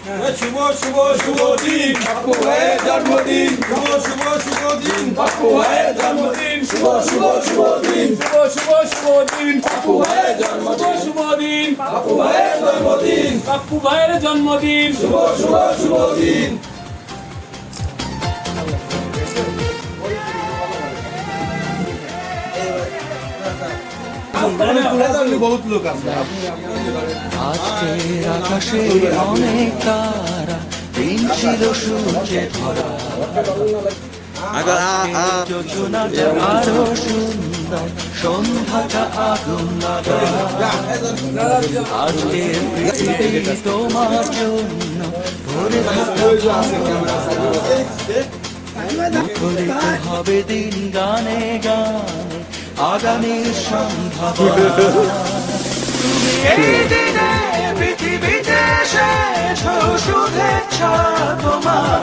শুভ শুভ শুভ দিন বাপু ভাইয়ের জন্মদিন, শুভ শুভ শুভ দিন বাপু ভাইয়ের জন্মদিন, শুভ শুভ শুভ দিন, শুভ শুভ শুভ দিন বাপু ভাইয়ের জন্মদিন, শুভ দিন বাপু ভাইয়ের জন্মদিন, বাপু ভাইয়ের জন্মদিন, শুভ শুভ শুভ দিন। বহুত লোক আছে। আজকের আকাশে অনেক তারা, দিন ছিল সূর্যে ভরা, যোজনাটা আরো সুন্দর, সন্ধ্যাটা আগুন লাগা। আজকের পৃথিবী তোমার জন্য ভরে মুখরিত হবে দিন গানে গানে, আগামীর সম্ভাবনা। তুমি এই দিনে পৃথিবীতে এসেছো, শুভেচ্ছা তোমার।